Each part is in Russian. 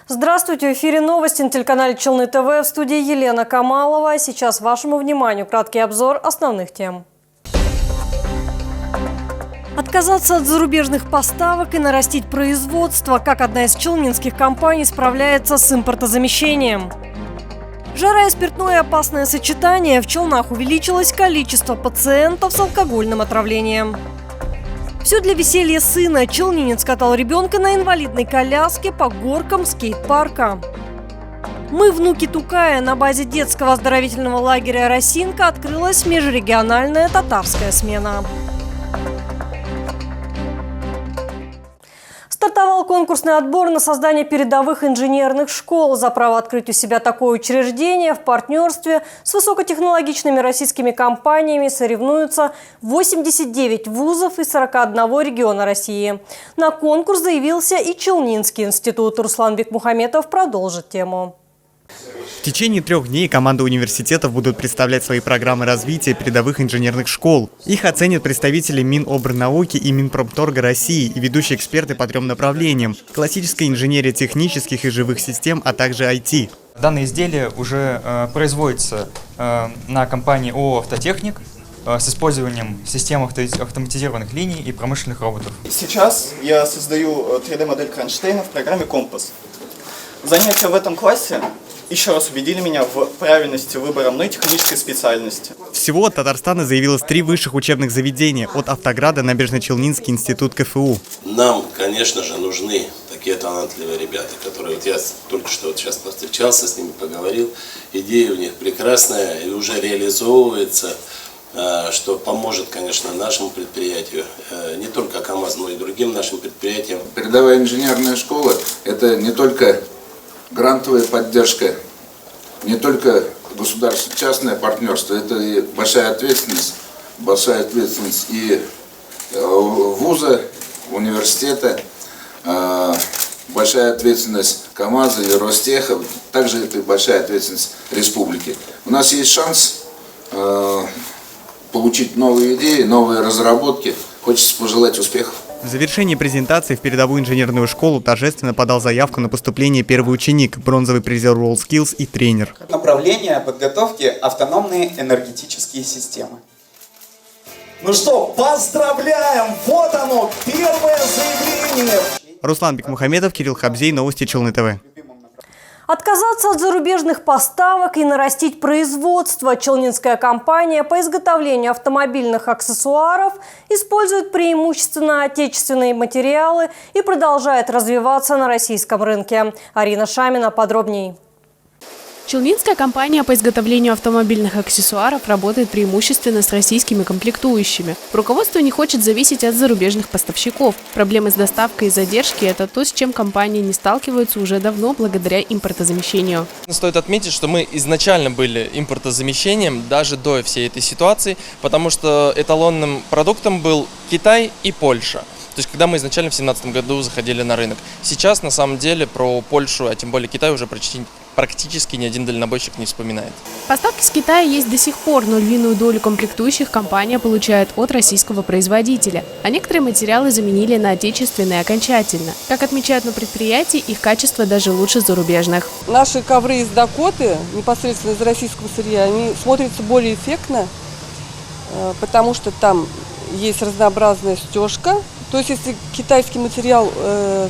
Здравствуйте, в эфире новости на телеканале Челны ТВ, в студии Елена Камалова. Сейчас вашему вниманию краткий обзор основных тем. Отказаться от зарубежных поставок и нарастить производство, как одна из челнинских компаний справляется с импортозамещением. Жара и спиртное опасное сочетание. В Челнах увеличилось количество пациентов с алкогольным отравлением. Все для веселья сына. Челнинец катал ребенка на инвалидной коляске по горкам скейт-парка. Мы внуки Тукая. На базе детского оздоровительного лагеря «Росинка» открылась межрегиональная татарская смена. Стартовал конкурсный отбор на создание передовых инженерных школ. За право открыть у себя такое учреждение в партнерстве с высокотехнологичными российскими компаниями соревнуются 89 вузов из 41 региона России. На конкурс заявился и Челнинский институт. Руслан Бекмухаметов продолжит тему. В течение 3 дней команды университетов будут представлять свои программы развития передовых инженерных школ. Их оценят представители Минобрнауки и Минпромторга России и ведущие эксперты по 3 направлениям – классическая инженерия технических и живых систем, а также IT. Данное изделие уже производится на компании ООО «Автотехник» с использованием систем автоматизированных линий и промышленных роботов. Сейчас я создаю 3D-модель кронштейна в программе «Компас». Занятия в этом классе еще раз убедили меня в правильности выбора мной технической специальности. Всего от Татарстана заявилось 3 высших учебных заведения – от Автограда, Набережно-Челнинский институт КФУ. Нам, конечно же, нужны такие талантливые ребята, которые вот я только что вот сейчас повстречался с ними, поговорил. Идея у них прекрасная и уже реализовывается, что поможет, конечно, нашему предприятию, не только КамАЗ, но и другим нашим предприятиям. Передовая инженерная школа – это не только грантовая поддержка, не только государственно-частное партнерство, это и большая ответственность и вуза, университета, большая ответственность КамАЗа и Ростеха, также это и большая ответственность республики. У нас есть шанс получить новые идеи, новые разработки. Хочется пожелать успехов. В завершении презентации в передовую инженерную школу торжественно подал заявку на поступление первый ученик, бронзовый призер WorldSkills и тренер. Направление подготовки автономные энергетические системы. Ну что, поздравляем! Вот оно, первое заявление! Руслан Бекмухаметов, Кирилл Хабзей, новости Челны ТВ. Отказаться от зарубежных поставок и нарастить производство. Челнинская компания по изготовлению автомобильных аксессуаров использует преимущественно отечественные материалы и продолжает развиваться на российском рынке. Арина Шамина подробней. Челнинская компания по изготовлению автомобильных аксессуаров работает преимущественно с российскими комплектующими. Руководство не хочет зависеть от зарубежных поставщиков. Проблемы с доставкой и задержки – это то, с чем компании не сталкиваются уже давно благодаря импортозамещению. Стоит отметить, что мы изначально были импортозамещением даже до всей этой ситуации, потому что эталонным продуктом был Китай и Польша. То есть, когда мы изначально в 2017 году заходили на рынок. Сейчас, на самом деле, про Польшу, а тем более Китай, уже практически ни один дальнобойщик не вспоминает. Поставки с Китая есть до сих пор, но львиную долю комплектующих компания получает от российского производителя. А некоторые материалы заменили на отечественные окончательно. Как отмечают на предприятии, их качество даже лучше зарубежных. Наши ковры из Дакоты, непосредственно из российского сырья, они смотрятся более эффектно, потому что там есть разнообразная стежка. То есть, если китайский материал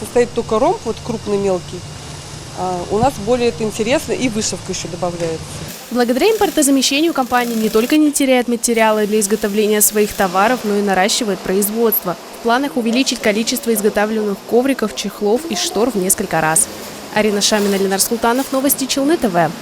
состоит только ромб, вот крупный, мелкий, у нас более это интересно, и вышивка еще добавляется. Благодаря импортозамещению компания не только не теряет материалы для изготовления своих товаров, но и наращивает производство. В планах увеличить количество изготавливаемых ковриков, чехлов и штор в несколько раз. Арина Шамина, Ленар Султанов, новости Челны ТВ.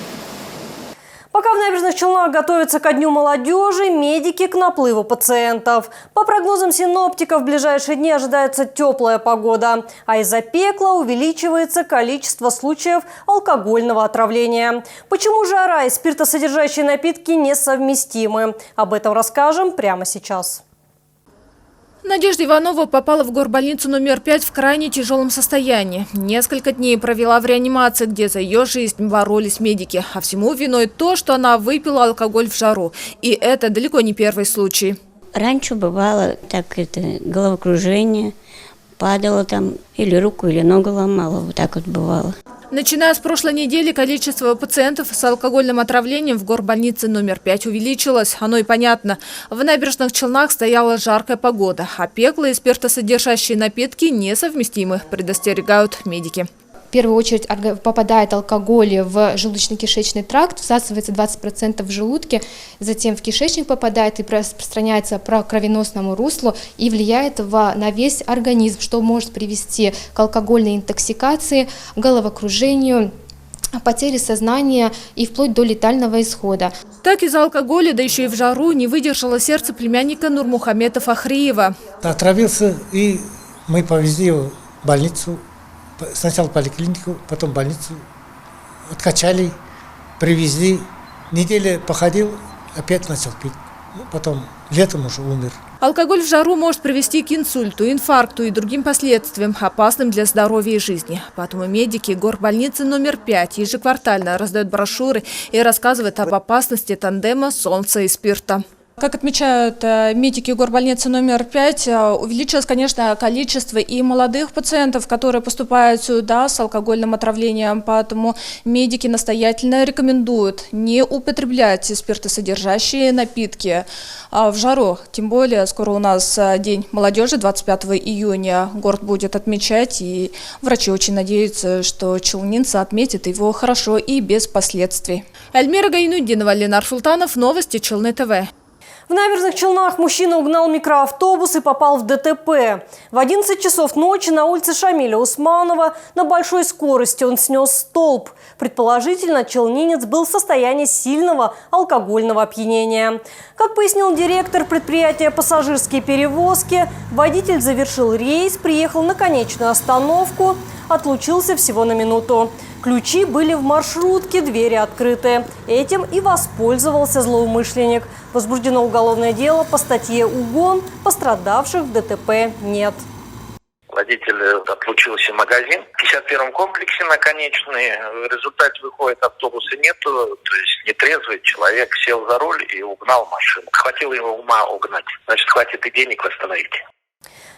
Пока в Набережных Челнах готовятся ко Дню молодежи, медики к наплыву пациентов. По прогнозам синоптиков, в ближайшие дни ожидается теплая погода, а из-за пекла увеличивается количество случаев алкогольного отравления. Почему жара и спиртосодержащие напитки несовместимы? Об этом расскажем прямо сейчас. Надежда Иванова попала в горбольницу номер 5 в крайне тяжелом состоянии. Несколько дней провела в реанимации, где за ее жизнь боролись медики. А всему виной то, что она выпила алкоголь в жару. И это далеко не первый случай. Раньше бывало головокружение, падала там, или руку, или ногу ломала, вот так вот бывало. Начиная с прошлой недели количество пациентов с алкогольным отравлением в горбольнице номер 5 увеличилось. Оно и понятно. В Набережных Челнах стояла жаркая погода, а пекло и спиртосодержащие напитки несовместимы, предостерегают медики. В первую очередь попадает алкоголь в желудочно-кишечный тракт, всасывается 20% в желудке, затем в кишечник попадает и распространяется по кровеносному руслу и влияет на весь организм, что может привести к алкогольной интоксикации, головокружению, потере сознания и вплоть до летального исхода. Так из-за алкоголя, да еще и в жару, не выдержало сердце племянника Нурмухамета Фахриева. Отравился, и мы повезли его в больницу. Сначала в поликлинику, потом в больницу. Откачали, привезли. Неделю походил, опять начал пить. Потом летом уже умер. Алкоголь в жару может привести к инсульту, инфаркту и другим последствиям, опасным для здоровья и жизни. Поэтому медики горбольницы номер 5 ежеквартально раздают брошюры и рассказывают об опасности тандема солнца и спирта. Как отмечают медики горбольницы номер 5, увеличилось, конечно, количество и молодых пациентов, которые поступают сюда с алкогольным отравлением. Поэтому медики настоятельно рекомендуют не употреблять спиртосодержащие напитки в жару. Тем более, скоро у нас День молодежи, 25 июня город будет отмечать. И врачи очень надеются, что челнинцы отметят его хорошо и без последствий. Эльмира Гайнуддинова, Ленар Султанов, новости Челны ТВ. В Набережных Челнах мужчина угнал микроавтобус и попал в ДТП. В 11 часов ночи на улице Шамиля Усманова на большой скорости он снес столб. Предположительно, челнинец был в состоянии сильного алкогольного опьянения. Как пояснил директор предприятия «Пассажирские перевозки», водитель завершил рейс, приехал на конечную остановку, отлучился всего на минуту. Ключи были в маршрутке, двери открыты. Этим и воспользовался злоумышленник. Возбуждено уголовное дело по статье «Угон». Пострадавших в ДТП нет. Водитель отлучился в магазин. В 51-м комплексе на конечной. В результате выходит, автобуса нету. То есть нетрезвый человек сел за руль и угнал машину. Хватило его ума угнать. Значит, хватит и денег восстановить.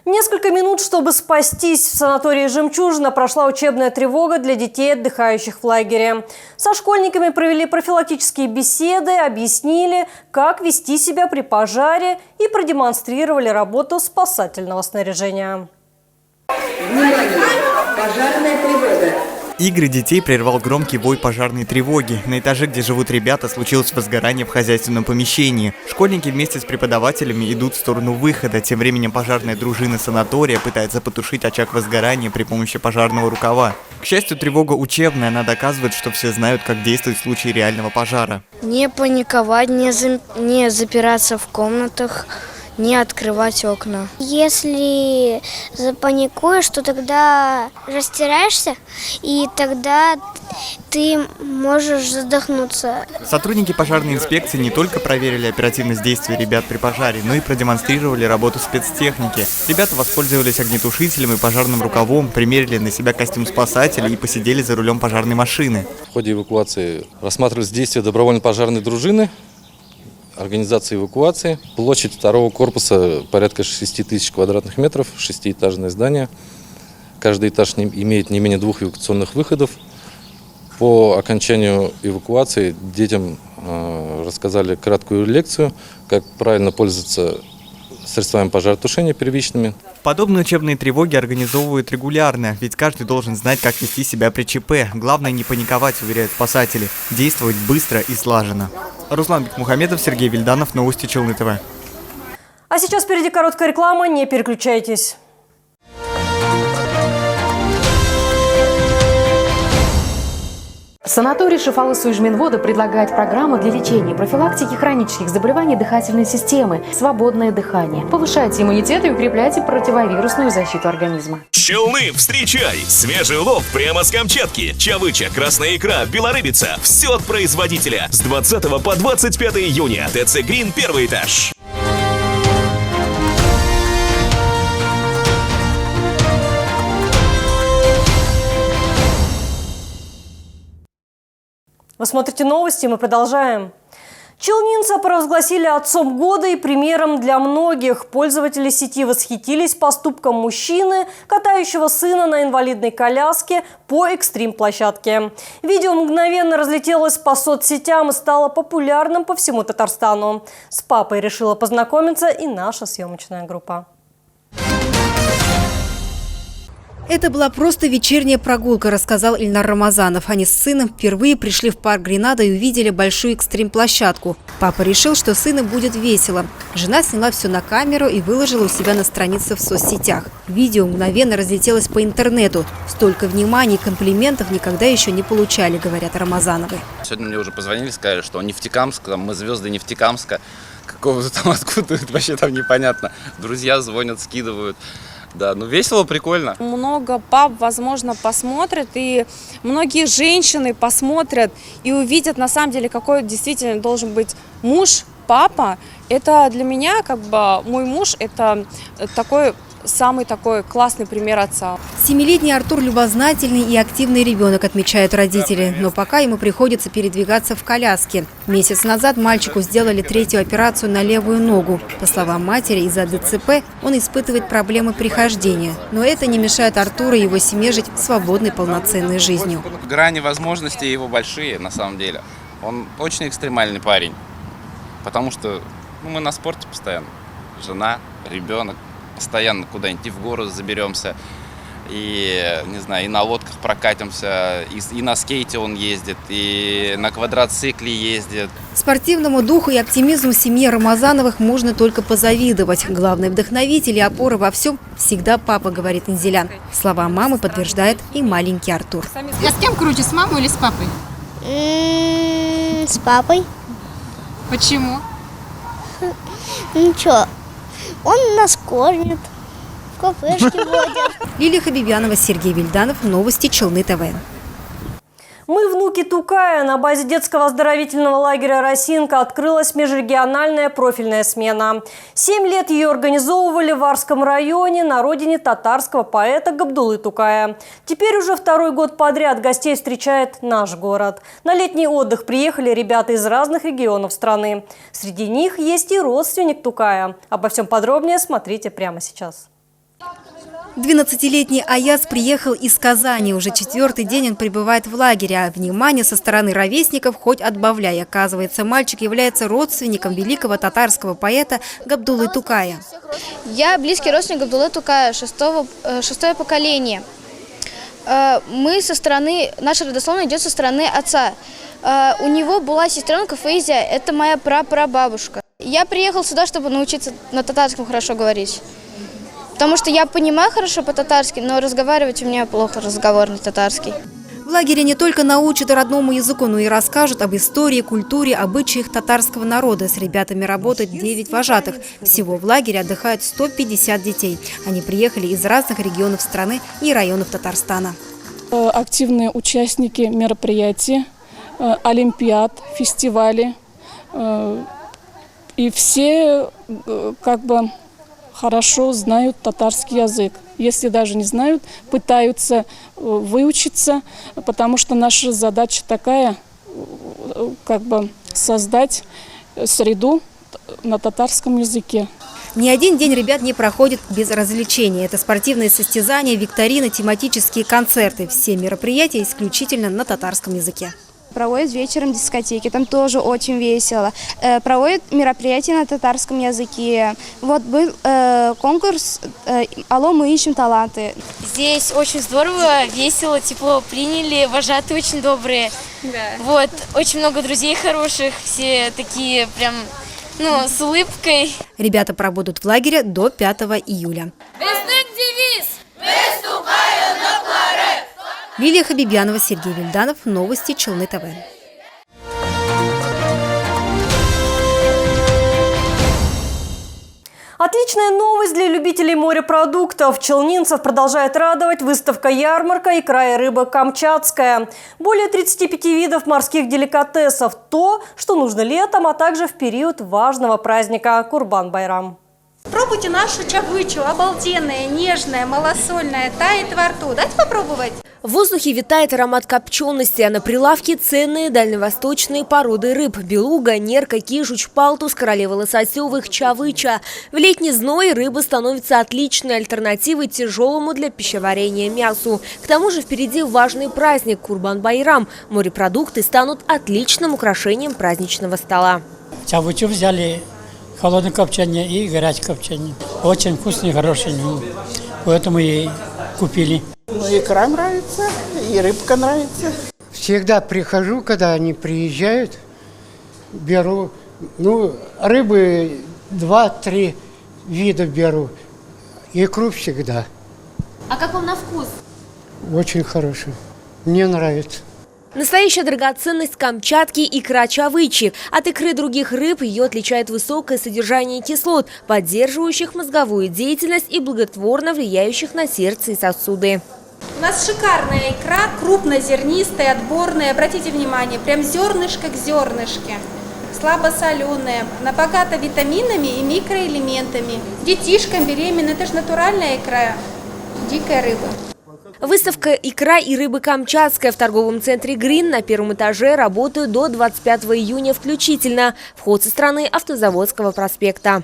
Несколько минут, чтобы спастись. В санатории «Жемчужина» прошла учебная тревога для детей, отдыхающих в лагере. Со школьниками провели профилактические беседы, объяснили, как вести себя при пожаре и продемонстрировали работу спасательного снаряжения. Внимание! Пожарная тревога! Игры детей прервал громкий вой пожарной тревоги. На этаже, где живут ребята, случилось возгорание в хозяйственном помещении. Школьники вместе с преподавателями идут в сторону выхода. Тем временем пожарная дружина санатория пытается потушить очаг возгорания при помощи пожарного рукава. К счастью, тревога учебная, она доказывает, что все знают, как действовать в случае реального пожара. Не паниковать, не запираться в комнатах, не открывать окна. Если запаникуешь, то тогда растираешься, и тогда ты можешь задохнуться. Сотрудники пожарной инспекции не только проверили оперативность действий ребят при пожаре, но и продемонстрировали работу спецтехники. Ребята воспользовались огнетушителем и пожарным рукавом, примерили на себя костюм спасателя и посидели за рулем пожарной машины. В ходе эвакуации рассматривались действия добровольной пожарной дружины, организации эвакуации. Площадь второго корпуса порядка 6 тысяч квадратных метров, шестиэтажное здание. Каждый этаж имеет не менее 2 эвакуационных выходов. По окончанию эвакуации детям рассказали краткую лекцию, как правильно пользоваться средствами пожаротушения первичными. Подобные учебные тревоги организовывают регулярно, ведь каждый должен знать, как вести себя при ЧП. Главное не паниковать, уверяют спасатели, действовать быстро и слаженно. Руслан Бекмухамедов, Сергей Вильданов, новости Челны ТВ. А сейчас впереди короткая реклама, не переключайтесь. Санаторий Шифалы Суйжминвода предлагает программу для лечения и профилактики хронических заболеваний дыхательной системы «Свободное дыхание». Повышайте иммунитет и укрепляйте противовирусную защиту организма. Челны, встречай! Свежий улов прямо с Камчатки. Чавыча, красная икра, белорыбица. Все от производителя. С 20 по 25 июня. ТЦ Грин, 1 этаж. Вы смотрите новости, мы продолжаем. Челнинца провозгласили отцом года и примером для многих. Пользователи сети восхитились поступком мужчины, катающего сына на инвалидной коляске по экстрим-площадке. Видео мгновенно разлетелось по соцсетям и стало популярным по всему Татарстану. С папой решила познакомиться и наша съемочная группа. Это была просто вечерняя прогулка, рассказал Ильнар Рамазанов. Они с сыном впервые пришли в парк Гренада и увидели большую экстрим-площадку. Папа решил, что сыну будет весело. Жена сняла все на камеру и выложила у себя на странице в соцсетях. Видео мгновенно разлетелось по интернету. Столько внимания и комплиментов никогда еще не получали, говорят Рамазановы. Сегодня мне уже позвонили, сказали, что Нефтекамск, там, мы звезды Нефтекамска. Какого-то там, откуда, это вообще там непонятно. Друзья звонят, скидывают. Да, ну весело, прикольно. Много пап, возможно, посмотрят, и многие женщины посмотрят и увидят, на самом деле, какой действительно должен быть муж, папа. Это для меня, как бы, мой муж, это самый такой классный пример отца. 7-летний Артур любознательный и активный ребенок, отмечают родители. Но пока ему приходится передвигаться в коляске. Месяц назад мальчику сделали 3-ю операцию на левую ногу. По словам матери, из-за ДЦП он испытывает проблемы при хождении. Но это не мешает Артуру и его семье жить свободной, полноценной жизнью. Грани возможностей его большие, на самом деле. Он очень экстремальный парень. Потому что мы на спорте постоянно. Жена, ребенок. Постоянно куда-нибудь и в гору заберемся, и, не знаю, и на лодках прокатимся, и на скейте он ездит, и на квадроцикле ездит. Спортивному духу и оптимизму семьи Рамазановых можно только позавидовать. Главный вдохновитель и опора во всем всегда папа, говорит Инзилян. Слова мамы подтверждает и маленький Артур. А с кем круче, с мамой или с папой? С папой. Почему? Ничего. Он нас кормит, в кафешке водят. Лилия Хабибянова, Сергей Вильданов. Новости Челны ТВ. Мы внуки Тукая. На базе детского оздоровительного лагеря «Росинка» открылась межрегиональная профильная смена. 7 лет ее организовывали в Арском районе на родине татарского поэта Габдуллы Тукая. Теперь уже 2-й год подряд гостей встречает наш город. На летний отдых приехали ребята из разных регионов страны. Среди них есть и родственник Тукая. Обо всем подробнее смотрите прямо сейчас. 12-летний Аяз приехал из Казани. Уже 4-й день он пребывает в лагере, а внимание со стороны ровесников хоть отбавляй. Оказывается, мальчик является родственником великого татарского поэта Габдуллы Тукая. Я близкий родственник Габдуллы Тукая, 6-е поколение. Мы со стороны, наша родословная идет со стороны отца. У него была сестренка Фейзия, это моя прапрабабушка. Я приехал сюда, чтобы научиться на татарском хорошо говорить. Потому что я понимаю хорошо по-татарски, но разговаривать у меня плохо разговорный татарский. В лагере не только научат родному языку, но и расскажут об истории, культуре, обычаях татарского народа. С ребятами работают 9 вожатых. Всего в лагере отдыхают 150 детей. Они приехали из разных регионов страны и районов Татарстана. Активные участники мероприятий, олимпиад, фестивалей. И все хорошо знают татарский язык. Если даже не знают, пытаются выучиться, потому что наша задача такая, создать среду на татарском языке. Ни один день ребят не проходит без развлечений. Это спортивные состязания, викторины, тематические концерты. Все мероприятия исключительно на татарском языке. Проводят вечером дискотеки, там тоже очень весело. Проводят мероприятия на татарском языке. Вот был конкурс «Алло, мы ищем таланты». Здесь очень здорово, весело, тепло приняли, вожатые очень добрые. Да. Вот, очень много друзей хороших, все такие прям, с улыбкой. Ребята пробудут в лагере до 5 июля. Лилия Хабибянова, Сергей Вильданов. Новости Челны ТВ. Отличная новость для любителей морепродуктов. Челнинцев продолжает радовать выставка-ярмарка «Икра и рыба Камчатская». Более 35 видов морских деликатесов. То, что нужно летом, а также в период важного праздника Курбан-Байрам. Пробуйте нашу чавычу, обалденная, нежная, малосольная, тает во рту. Дайте попробовать. В воздухе витает аромат копчености, а на прилавке ценные дальневосточные породы рыб – белуга, нерка, кижуч, палтус, королева лососевых, чавыча. В летний зной рыба становится отличной альтернативой тяжелому для пищеварения мясу. К тому же впереди важный праздник – Курбан-Байрам. Морепродукты станут отличным украшением праздничного стола. Чавычу взяли холодное копчение и горячее копчение. Очень вкусный, хороший, поэтому и купили. Икра нравится, и рыбка нравится. Всегда прихожу, когда они приезжают, беру, рыбы 2-3 вида беру, икру всегда. А как вам на вкус? Очень хороший, мне нравится. Настоящая драгоценность Камчатки – икра чавычи. От икры других рыб ее отличает высокое содержание кислот, поддерживающих мозговую деятельность и благотворно влияющих на сердце и сосуды. У нас шикарная икра, крупнозернистая, отборная. Обратите внимание, прям зернышко к зернышке. Слабосоленая, она богата витаминами и микроэлементами. Детишкам, беременным, это же натуральная икра, дикая рыба. Выставка «Икра и рыбы Камчатская» в торговом центре «Грин» на первом этаже работают до 25 июня включительно. Вход со стороны Автозаводского проспекта.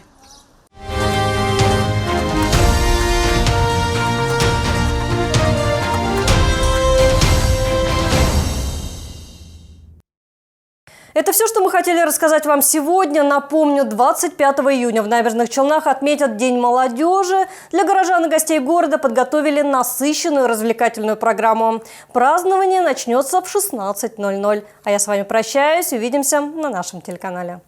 Это все, что мы хотели рассказать вам сегодня. Напомню, 25 июня в Набережных Челнах отметят День молодежи. Для горожан и гостей города подготовили насыщенную развлекательную программу. Празднование начнется в 16:00. А я с вами прощаюсь. Увидимся на нашем телеканале.